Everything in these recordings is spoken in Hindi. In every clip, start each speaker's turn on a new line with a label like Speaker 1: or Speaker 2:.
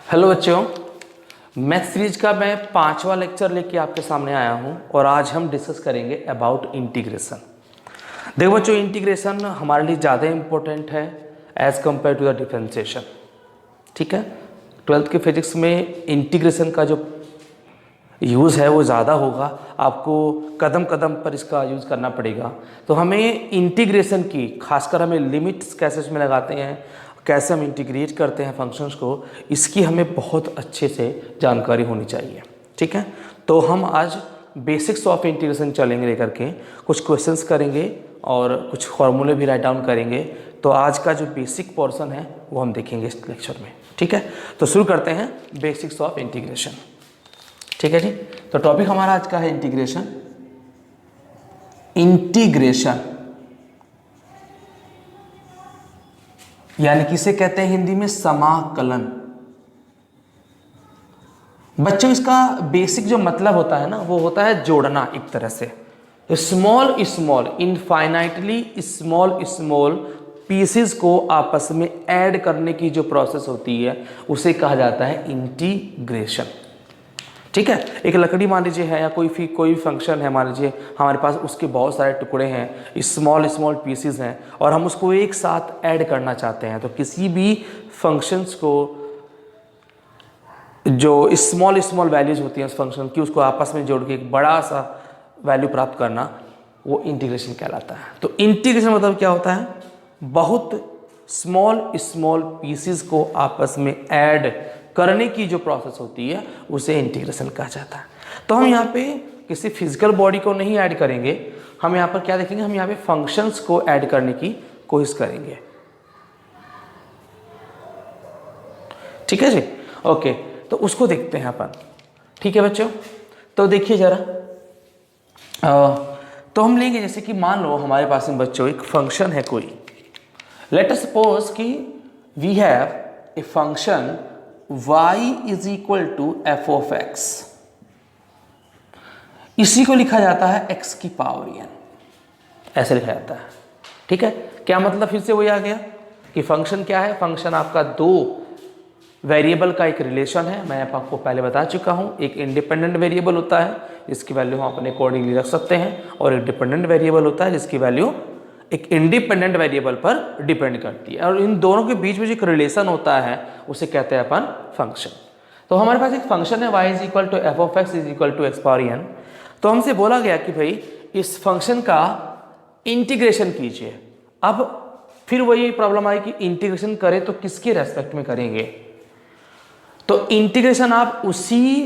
Speaker 1: हेलो बच्चों, मैथ सीरीज का मैं 5वां लेक्चर लेके आपके सामने आया हूं और आज हम डिस्कस करेंगे अबाउट इंटीग्रेशन। देखो बच्चों, इंटीग्रेशन हमारे लिए ज़्यादा इम्पोर्टेंट है as compare to the differentiation. ठीक है, 12th के फिजिक्स में इंटीग्रेशन का जो यूज़ है वो ज़्यादा होगा, आपको कदम कदम पर इसका यूज़ करना पड़ेगा। तो हमें इंटीग्रेशन की, खासकर हमें लिमिट्स कैसे इसमें लगाते हैं, कैसे हम इंटीग्रेट करते हैं फंक्शंस को, इसकी हमें बहुत अच्छे से जानकारी होनी चाहिए। ठीक है, तो हम आज बेसिक्स ऑफ इंटीग्रेशन चलेंगे लेकर के, कुछ क्वेश्चंस करेंगे और कुछ फॉर्मूले भी राइट डाउन करेंगे। तो आज का जो बेसिक पोर्शन है वो हम देखेंगे इस लेक्चर में। ठीक है, तो शुरू करते हैं बेसिक्स ऑफ इंटीग्रेशन। ठीक है जी, तो टॉपिक हमारा आज का है इंटीग्रेशन। इंटीग्रेशन यानी किसे कहते हैं हिंदी में समाकलन। बच्चों, इसका बेसिक जो मतलब होता है ना, वो होता है जोड़ना। एक तरह से small small, infinitely small small pieces को आपस में ऐड करने की जो प्रोसेस होती है उसे कहा जाता है इंटीग्रेशन। ठीक है, एक लकड़ी मान लीजिए है या कोई भी फंक्शन है, मान लीजिए हमारे पास उसके बहुत सारे टुकड़े हैं, स्मॉल स्मॉल पीसेस हैं और हम उसको एक साथ ऐड करना चाहते हैं। तो किसी भी फंक्शंस को जो स्मॉल स्मॉल वैल्यूज होती हैं उस फंक्शन की, उसको आपस में जोड़ के एक बड़ा सा वैल्यू प्राप्त करना, वो इंटीग्रेशन कहलाता है। तो इंटीग्रेशन मतलब क्या होता है? बहुत स्मॉल स्मॉल पीसेस को आपस में ऐड करने की जो प्रोसेस होती है उसे इंटीग्रेशन कहा जाता है। तो हम यहाँ पे किसी फिजिकल बॉडी को नहीं ऐड करेंगे, हम यहाँ पर क्या देखेंगे, हम यहाँ पे फंक्शंस को ऐड करने की कोशिश करेंगे। ठीक है जी, ओके, तो उसको देखते हैं अपन। ठीक है बच्चों, तो देखिए जरा, तो हम लेंगे जैसे कि मान लो हमारे पास में बच्चों एक फंक्शन है कोई। लेट अस सपोज कि we have a function y is equal to f of x. इसी को लिखा जाता है x की पावर n, ऐसे लिखा जाता है। ठीक है, क्या मतलब? फिर से वही आ गया कि फंक्शन क्या है। फंक्शन आपका दो वेरिएबल का एक रिलेशन है। मैं आपको पहले बता चुका हूं, एक इंडिपेंडेंट वेरिएबल होता है जिसकी वैल्यू हम अपने अकॉर्डिंगली रख सकते हैं, और एक डिपेंडेंट वेरिएबल होता है जिसकी वैल्यू एक इंडिपेंडेंट वेरिएबल पर डिपेंड करती है। और इन दोनों के बीच में जो एक रिलेशन होता है उसे कहते हैं अपन फंक्शन। तो हमारे पास एक फंक्शन है y is equal to f of x is equal to x power n। तो हमसे बोला गया कि भाई इस फंक्शन का इंटीग्रेशन कीजिए। अब फिर वही प्रॉब्लम आई कि इंटीग्रेशन करें तो किसके रेस्पेक्ट में करेंगे? तो इंटीग्रेशन आप उसी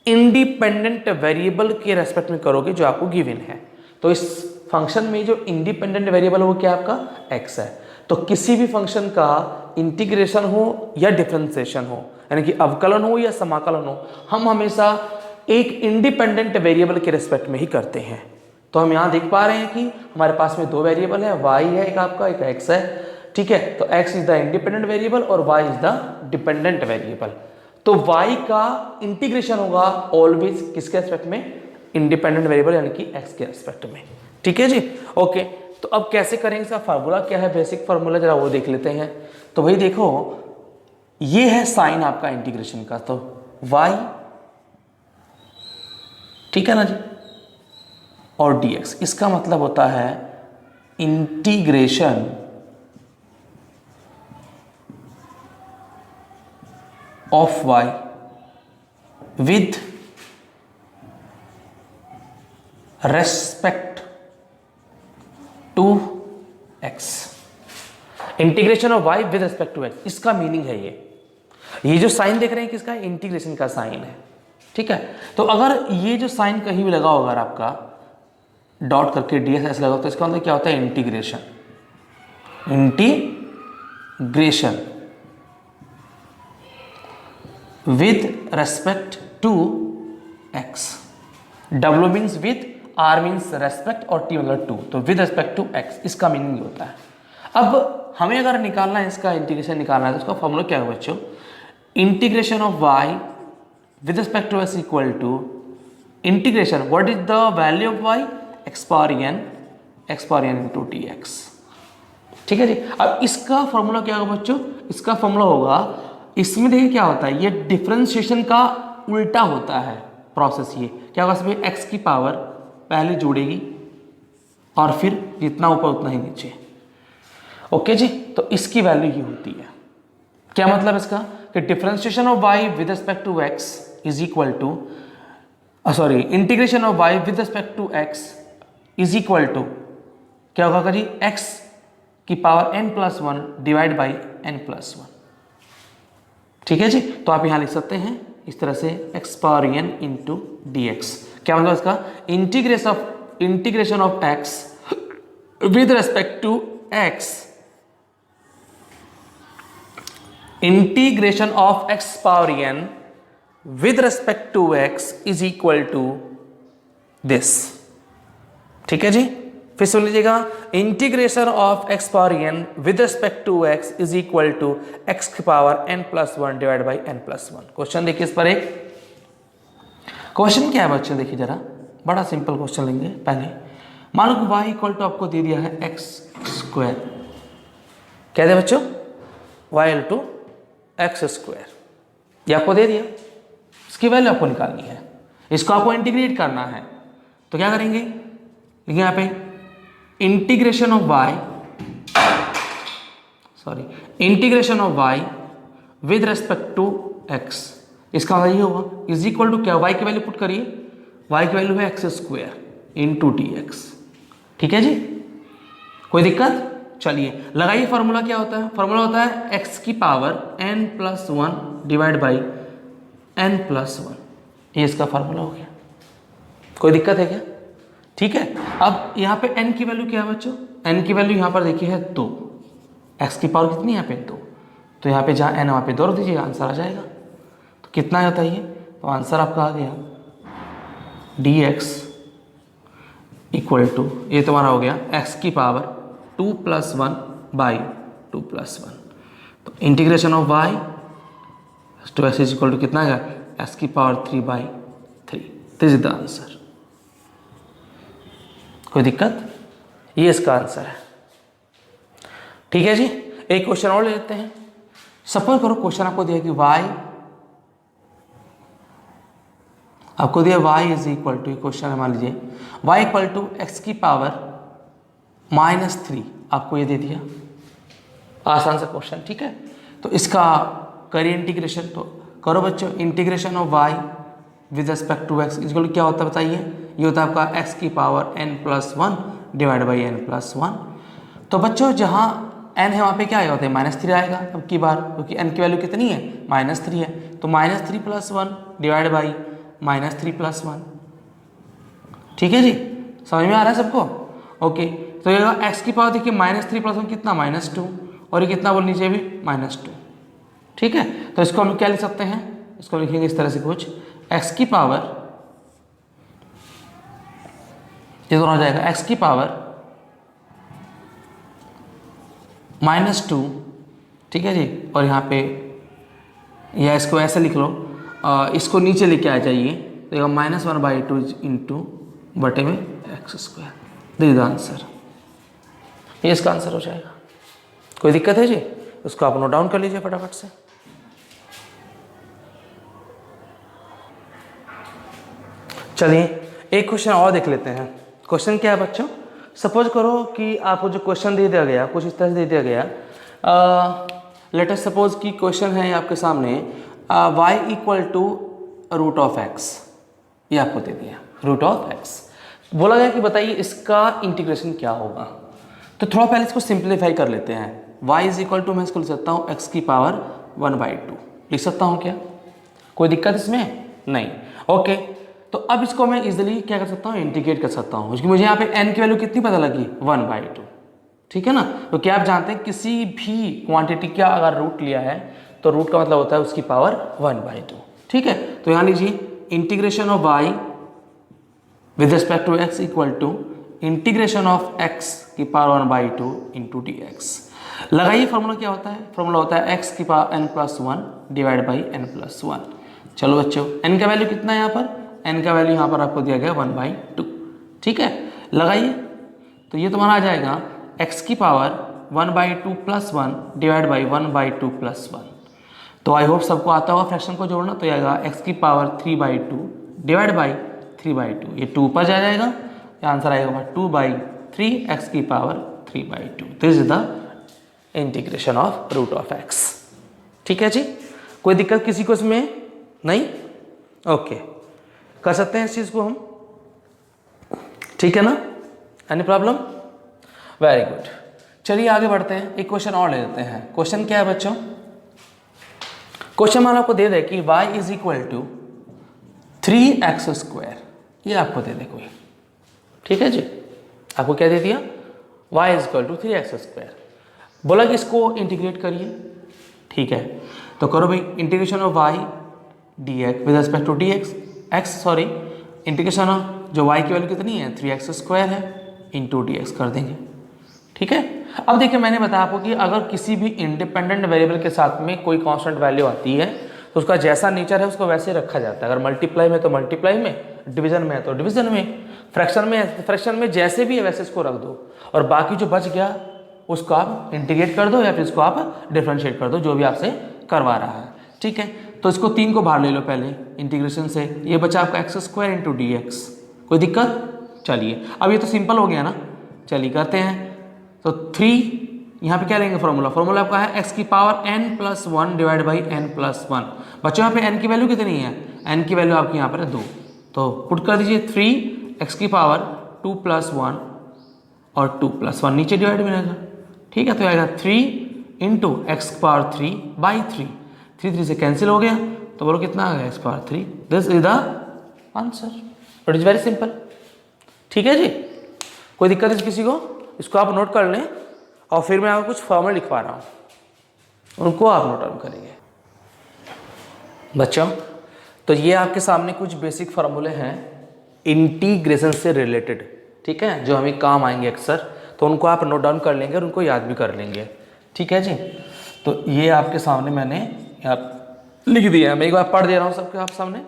Speaker 1: इंडिपेंडेंट वेरिएबल के रेस्पेक्ट में करोगे जो आपको गिवन है। तो इस फंक्शन में जो इंडिपेंडेंट वेरिएबल है वो क्या आपका x है। तो किसी भी फंक्शन का इंटीग्रेशन हो या डिफरेंशिएशन हो, यानी कि अवकलन हो या समाकलन हो, हम हमेशा एक इंडिपेंडेंट वेरिएबल के रिस्पेक्ट में ही करते हैं। तो हम यहाँ देख पा रहे हैं कि हमारे पास में दो वेरिएबल है, y है एक आपका, एक x है। ठीक है, तो x is the independent variable और y is the dependent variable. तो y का इंटीग्रेशन होगा ऑलवेज किसके रिस्पेक्ट में? इंडिपेंडेंट वेरिएबल यानी कि x के रिस्पेक्ट में। ठीक है जी, ओके। तो अब कैसे करेंगे, इसका फार्मूला क्या है, बेसिक फार्मूला जरा वो देख लेते हैं। तो भाई देखो, ये है साइन आपका इंटीग्रेशन का, तो y, ठीक है ना जी, और dx, इसका मतलब होता है integration of y with respect to x। Integration of y with respect to x, इसका मीनिंग है ये जो साइन देख रहे हैं किसका? इंटीग्रेशन का साइन है। ठीक है, तो अगर ये जो साइन कहीं भी लगा होगा आपका डॉट करके ds ऐसे लगा, तो इसका मतलब क्या होता है? Integration. Integration with respect to x। w means with, r means respect और t मतलब टू, तो विद रेस्पेक्ट टू x, इसका मीनिंग होता है। अब हमें अगर निकालना है, इसका इंटीग्रेशन निकालना है, तो उसका फॉर्मूला क्या है बच्चों? Integration of y with respect to x equal to integration, what is the value of y? x power n into dx। ठीक है जी। अब इसका फॉर्मूला क्या होगा बच्चों? इसका फॉर्मूला होगा इसमें देखिए क्या होता है, ये डिफरेंशिएशन का उल्टा होता है प्रोसेस। ये क्या होगा, इसमें एक्स की पावर पहले जोड़ेगी और फिर जितना ऊपर उतना ही नीचे। ओके जी, तो इसकी वैल्यू ही होती है। क्या मतलब इसका कि differentiation of y with respect to x is equal to integration of y with respect to x is equal to क्या होगा जी, x की power n+1 divide by n+1। ठीक है जी, तो आप यहां लिख सकते हैं इस तरह से x power n into dx। क्या मतलब इसका, integration of x with respect to x, integration of x power n with respect to x is equal to this. ठीक है जी, फिर सुन लीजिएगा, integration of x power n with respect to x is equal to x की power n+1 divide by n+1। Question देखिए इस पर एक क्वेश्चन क्या है बच्चों, देखिए जरा, बड़ा सिंपल क्वेश्चन लेंगे। पहले मान लो कि y इक्वल टू आपको दे दिया है x², क्या दे बच्चों, y इक्वल टू x², ये आपको दे दिया, इसकी वैल्यू आपको निकालनी है, इसको आपको इंटीग्रेट करना है। तो क्या करेंगे, देखिए यहाँ पे integration of y with respect to x, इसका मतलब ये होगा इज इक्वल टू क्या, y की वैल्यू पुट करिए, y की वैल्यू है x² इंटू dx। ठीक है जी, कोई दिक्कत, चलिए लगाइए। फॉर्मूला क्या होता है, फॉर्मूला होता है x की power n+1 divide by n+1, ये इसका फार्मूला हो गया। कोई दिक्कत है क्या, ठीक है। अब यहाँ पे n की वैल्यू क्या है बच्चों, n की वैल्यू यहाँ पर देखिए है 2, x की पावर कितनी है यहाँ पे 2, तो यहाँ पे जहाँ n वहाँ पे 2 रख दीजिएगा, आंसर आ जाएगा। तो कितना होता है ये, तो आंसर आपका आ गया dx इक्वल टू, ये तुम्हारा हो गया x की पावर 2+1 बाई 2+1। तो integration of y to x is equal to कितना आएगा, x की power 3/3। This is the answer. कोई दिक्कत, ये इसका आंसर है। ठीक है जी, एक क्वेश्चन और ले लेते हैं। सपोज करो क्वेश्चन आपको दिया कि y is equal to, question है मान लीजिए y इक्वल टू x की पावर -3 आपको ये दे दिया, आसान सा क्वेश्चन। ठीक है, तो इसका करिए इंटीग्रेशन, तो करो बच्चों integration of y with respect to x equal to क्या होता है बताइए, ये होता है आपका x की power n+1 divide by n+1। तो बच्चों जहाँ n है वहाँ पे क्या आएगा, होता है -3 आएगा अब की बार, क्योंकि n की वैल्यू कितनी है, -3 है। तो -3+1 डिवाइड बाई -3+1। ठीक है जी, समझ में आ रहा है सबको, ओके। तो ये x की पावर देखिए -3+1 कितना, -2, और ये कितना बोल नीचे भी -2। ठीक है, तो इसको हम क्या लिख सकते हैं, इसको लिखेंगे इस तरह से कुछ, x की पावर, ये दोनों हो जाएगा x की पावर -2, ठीक है जी, और यहाँ पे या इसको ऐसे लिख लो, इसको नीचे लेके आ जाइए, तो -1/2 इंटू बटे में x²। दिस द आंसर, ये इसका आंसर हो जाएगा। कोई दिक्कत है जी, उसको आप नोट डाउन कर लीजिए फटाफट से। चलिए एक क्वेश्चन और देख लेते हैं। क्वेश्चन क्या है बच्चों, सपोज करो कि आपको जो क्वेश्चन दे दिया गया कुछ इस तरह से दे दिया गया, लेट अस सपोज कि क्वेश्चन है आपके सामने y इक्वल टू √x, ये आपको दे दिया √x, बोला गया कि बताइए इसका इंटीग्रेशन क्या होगा। तो थोड़ा पहले इसको सिंप्लीफाई कर लेते हैं। y इज इक्वल टू मैं इसको लिख सकता हूँ x की पावर 1/2, लिख सकता हूँ क्या, कोई दिक्कत इसमें नहीं, ओके। तो अब इसको मैं इजीली क्या कर सकता हूँ, इंटीग्रेट कर सकता हूँ, क्योंकि मुझे यहाँ पे n की वैल्यू कितनी पता लगी, 1/2। ठीक है ना, तो क्या आप जानते हैं किसी भी क्वांटिटी का अगर रूट लिया है तो रूट का मतलब होता है उसकी पावर 1/2। ठीक है, तो यहाँ लीजिए integration of y with respect to x equal to integration of x की पावर 1/2 इंटू dx। लगाइए फॉर्मूला क्या होता है, फॉर्मूला होता है x की power n+1 divide by n+1। चलो बच्चों, n का वैल्यू कितना है यहाँ पर, n का वैल्यू यहाँ पर आपको दिया गया 1/2। ठीक है, लगाइए, तो ये तुम्हारा आ जाएगा x की पावर 1/2 + 1 डिवाइड बाई 1/2 + 1। तो आई होप सबको आता होगा फ्रैक्शन को जोड़ना। तो ये आएगा x की पावर 3/2 डिवाइड बाई 3/2, ये 2 ऊपर जा जाएगा, ये आंसर आएगा 2/3 x की power 3/2। This is the integration of root of x। ठीक है जी, कोई दिक्कत किसी को इसमें नहीं? ओके, कर सकते हैं इस चीज को हम, ठीक है ना? Any problem? Very good. चलिए आगे बढ़ते हैं, एक क्वेश्चन और ले लेते हैं। क्वेश्चन क्या है बच्चों? क्वेश्चन मान आपको दे दे कि y is equal to 3x², ये आपको दे दे कोई, ठीक है जी, आपको क्या दे दिया? y is equal to 3x², बोला कि इसको इंटीग्रेट करिए, ठीक है, तो करो भाई integration of y dx with respect to dx x, sorry integration of जो y की वैल्यू कितनी है 3x² है इंटू dx कर देंगे, ठीक है। अब देखिए मैंने बताया आपको कि अगर किसी भी इंडिपेंडेंट वेरिएबल के साथ में कोई कांस्टेंट वैल्यू आती है तो उसका जैसा नेचर है उसको वैसे रखा जाता है। अगर मल्टीप्लाई में तो मल्टीप्लाई में, डिवीजन में है तो डिवीजन में, फ्रैक्शन में जैसे भी है वैसे इसको रख दो, और बाकी जो बच गया उसको आप इंटीग्रेट कर दो या फिर इसको आप डिफरेंशिएट कर दो, जो भी आपसे करवा रहा है, ठीक है। तो इसको 3 को बाहर ले लो पहले इंटीग्रेशन से, ये बचा आपका x² इंटू dx, कोई दिक्कत? चलिए अब ये तो सिंपल हो गया ना, चलिए करते हैं। तो 3 यहाँ पे क्या लेंगे फॉर्मूला आपका है x की power n+1 divide by n+1। बच्चों यहाँ पे n की वैल्यू कितनी है? n की वैल्यू आपकी यहाँ पर है 2, तो पुट कर दीजिए 3x की पावर 2+1 और 2+1 नीचे डिवाइड मिलेगा, ठीक है। तो आएगा 3 इंटू x की पावर 3 बाई 3 से कैंसिल हो गया, तो बोलो कितना आ गया x power 3। This is the answer, it is very simple, ठीक है जी। कोई दिक्कत है किसी को? इसको आप नोट कर लें, और फिर मैं आपको कुछ फॉर्मूला लिखवा रहा हूं, उनको आप नोट डाउन करेंगे बच्चों। तो ये आपके सामने कुछ बेसिक फार्मूले हैं इंटीग्रेशन से रिलेटेड, ठीक है, जो हमें काम आएंगे अक्सर, तो उनको आप नोट डाउन कर लेंगे और उनको याद भी कर लेंगे, ठीक है जी। तो ये आपके सामने मैंने यहाँ लिख दिया है, मैं एक बार पढ़ दे रहा हूँ सबके आप सामने।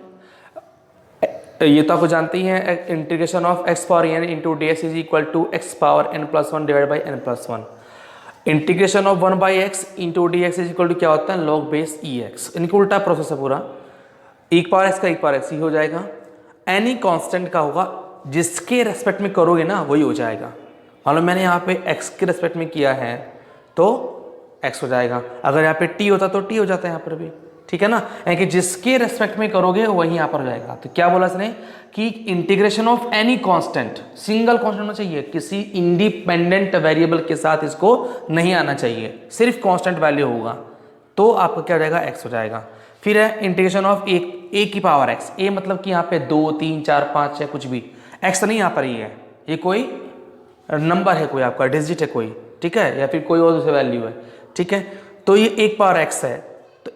Speaker 1: ये तो आपको जानते ही हैं, integration of x power n into D X is equal to x power n+1 divide by n+1। Integration of 1/x into D X is equal to क्या होता है? log base ex। इनका उल्टा प्रोसेस है पूरा, e पावर x का e पावर x ही हो जाएगा, एनी कांस्टेंट का होगा जिसके रेस्पेक्ट में करोगे ना वही हो जाएगा। मालूम मैंने यहाँ पे x के रेस्पेक्ट में किया है तो x हो जाएगा, अगर यहाँ पे t होता तो t हो जाता है यहाँ पर भी, ठीक है ना, यानी कि जिसके रेस्पेक्ट में करोगे वही यहाँ पर हो जाएगा। तो क्या बोला इसने कि integration of any constant, single constant होना चाहिए, किसी इंडिपेंडेंट वेरिएबल के साथ इसको नहीं आना चाहिए, सिर्फ कांस्टेंट वैल्यू होगा, तो आपका क्या हो जाएगा? x हो जाएगा। फिर है इंटीग्रेशन ऑफ a की पावर x, a मतलब कि यहाँ पे 2 3 4 5 6 कुछ भी, x नहीं यहाँ पर ही है, ये कोई नंबर है, कोई आपका डिजिट है कोई, ठीक है, या फिर कोई और दूसरी वैल्यू है, ठीक है। तो ये 1 पावर x है, तो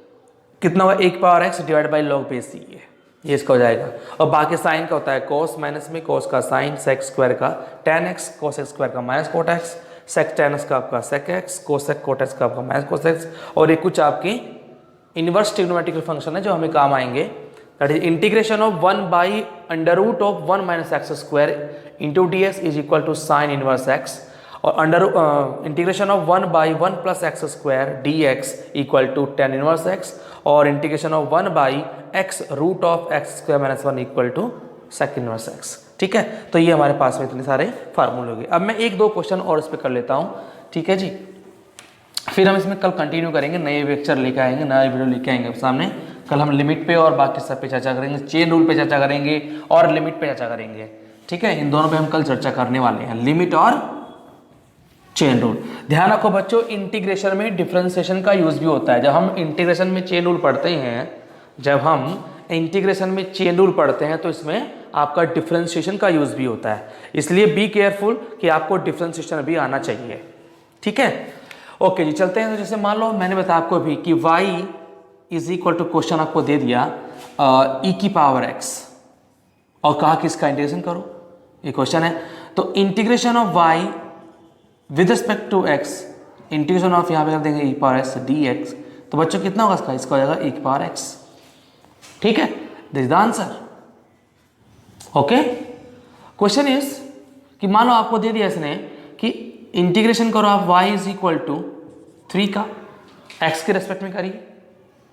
Speaker 1: कितना हुआ? 1 power x divide by log base c है, ये इसका हो जाएगा। और बाकी साइन का होता है cos माइनस में cos का साइन, sec² का tan x, cos x² का minus cot x, sec tan x का आपका sec x, cosec cot x का आपका माइनस cos x, और ये कुछ आपके इनवर्स ट्रिग्नोमेट्रिकल फंक्शन है जो हमें काम आएंगे, that is integration of 1/√1 minus x² into D X is equal to sine inverse x, और integration of 1/1 plus x² dx equal to tan inverse x, और integration of 1/x√x² minus 1 equal to sec inverse x, ठीक है। तो ये हमारे पास में इतने सारे फार्मूले हो गए। अब मैं 1-2 क्वेश्चन और इस पर कर लेता हूँ, ठीक है जी, फिर हम इसमें कल कंटिन्यू करेंगे, नए लेक्चर लेके आएंगे, नया वीडियो लेके आएंगे सामने। कल हम लिमिट पे और बाकी सब पे चर्चा करेंगे, चेन रूल पे चर्चा करेंगे और लिमिट पे चर्चा करेंगे, ठीक है। इन दोनों पे हम कल चर्चा करने वाले हैं, लिमिट और चेन रूल। ध्यान रखो बच्चों, इंटीग्रेशन में डिफरेंशिएशन का यूज भी होता है। जब हम इंटीग्रेशन में चेन रूल पढ़ते हैं, तो इसमें आपका डिफरेंशिएशन का यूज भी होता है, इसलिए बी केयरफुल कि आपको डिफरेंशिएशन भी आना चाहिए, ठीक है। ओके जी, चलते हैं। तो जैसे मान लो मैंने बताया आपको भी कि y is equal to, question आपको दे दिया e की पावर x, और कहा कि इसका इंटीग्रेशन करो, ये क्वेश्चन है। तो integration of y with respect to x, integration of यहाँ पे कर देंगे e पावर x dx, तो बच्चों कितना होगा इसका हो जाएगा e की पावर x, ठीक है। This is the answer, okay. Question is कि मान लो आपको दे दिया इसने कि इंटीग्रेशन करो आप y इज इक्वल टू 3 का x के रेस्पेक्ट में करिए,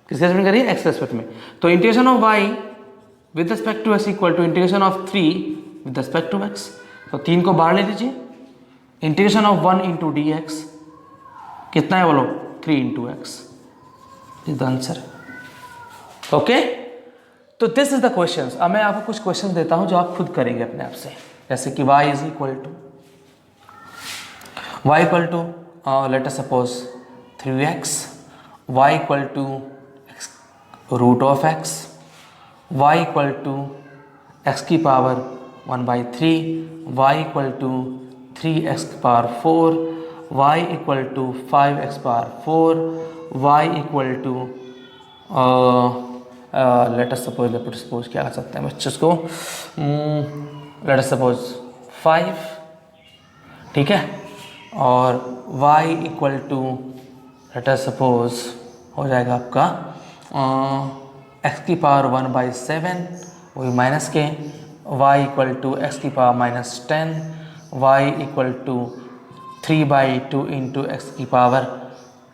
Speaker 1: किसके रेस्पेक्ट में करिए, एक्स रेस्पेक्ट में। तो integration of Y with respect to X equal to integration of 3 with respect to X. तो 3 को बाहर ले लीजिए, integration of 1 into D X कितना है बोलो, 3 into X is the answer. Okay, तो दिस इज द क्वेश्चन। अब मैं आपको कुछ क्वेश्चन देता हूं जो आप खुद करेंगे अपने आप से, जैसे कि y is equal to let us suppose 3x, y equal to root of x, y equal to x की power 1/3, y equal to 3x की power 4, y equal to 5x power 4, y equal to let us suppose क्या कर सकते हैं बच्चों को, लेट अस सपोज 5, ठीक है, और y equal to let us suppose हो जाएगा आपका x की पावर 1/7, वही माइनस के, y इक्वल टू x की power -10, y equal to 3/2 into X की पावर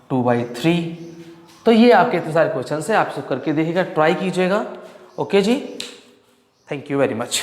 Speaker 1: 2/3। तो ये आपके इतने सारे क्वेश्चन है, आप सब करके देखिएगा, ट्राई कीजिएगा। ओके जी, थैंक यू वेरी मच।